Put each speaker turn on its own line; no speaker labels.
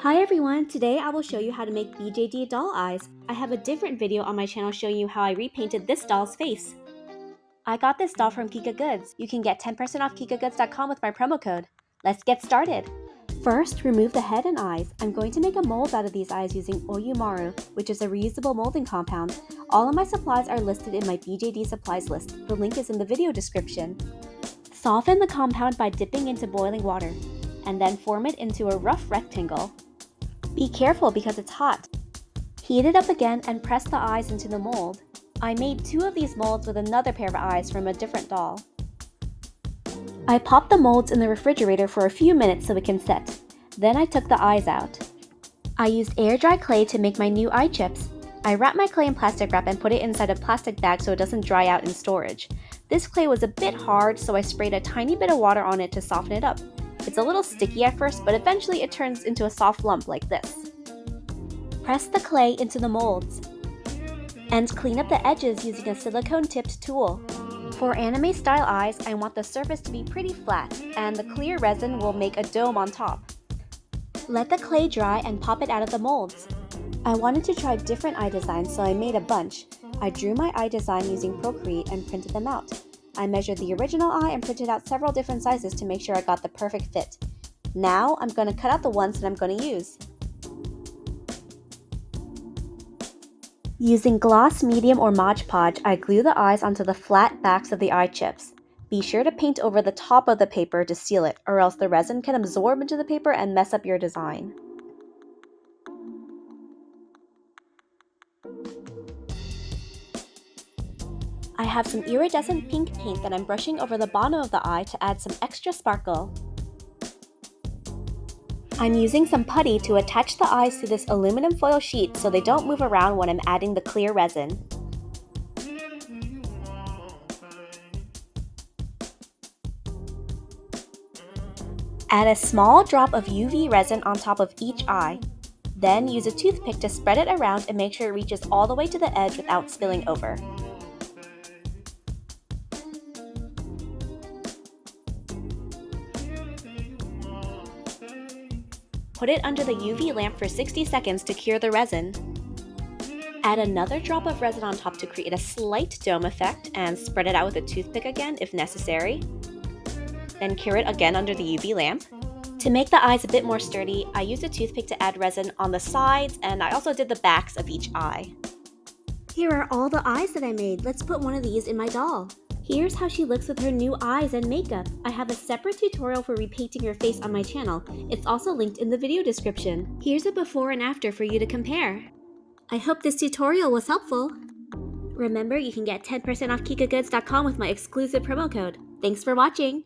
Hi everyone, today I will show you how to make BJD doll eyes. I have a different video on my channel showing you how I repainted this doll's face. I got this doll from Kika Goods. You can get 10% off kikagoods.com with my promo code. Let's get started! First, remove the head and eyes. I'm going to make a mold out of these eyes using Oyumaru, which is a reusable molding compound. All of my supplies are listed in my BJD supplies list. The link is in the video description. Soften the compound by dipping into boiling water, and then form it into a rough rectangle. Be careful because it's hot. Heat it up again and press the eyes into the mold. I made 2 of these molds with another pair of eyes from a different doll. I popped the molds in the refrigerator for a few minutes so it can set. Then I took the eyes out. I used air-dry clay to make my new eye chips. I wrapped my clay in plastic wrap and put it inside a plastic bag so it doesn't dry out in storage. This clay was a bit hard, so I sprayed a tiny bit of water on it to soften it up. It's a little sticky at first, but eventually it turns into a soft lump like this. Press the clay into the molds and clean up the edges using a silicone-tipped tool. For anime-style eyes, I want the surface to be pretty flat, and the clear resin will make a dome on top. Let the clay dry and pop it out of the molds. I wanted to try different eye designs, so I made a bunch. I drew my eye design using Procreate and printed them out. I measured the original eye and printed out several different sizes to make sure I got the perfect fit. Now I'm going to cut out the ones that I'm going to use. Using gloss, medium, or Mod Podge, I glue the eyes onto the flat backs of the eye chips. Be sure to paint over the top of the paper to seal it, or else the resin can absorb into the paper and mess up your design. I have some iridescent pink paint that I'm brushing over the bottom of the eye to add some extra sparkle. I'm using some putty to attach the eyes to this aluminum foil sheet so they don't move around when I'm adding the clear resin. Add a small drop of UV resin on top of each eye. Then use a toothpick to spread it around and make sure it reaches all the way to the edge without spilling over. Put it under the UV lamp for 60 seconds to cure the resin. Add another drop of resin on top to create a slight dome effect and spread it out with a toothpick again if necessary. Then cure it again under the UV lamp. To make the eyes a bit more sturdy, I used a toothpick to add resin on the sides, and I also did the backs of each eye. Here are all the eyes that I made. Let's put one of these in my doll. Here's how she looks with her new eyes and makeup. I have a separate tutorial for repainting your face on my channel. It's also linked in the video description. Here's a before and after for you to compare. I hope this tutorial was helpful. Remember, you can get 10% off kikagoods.com with my exclusive promo code. Thanks for watching!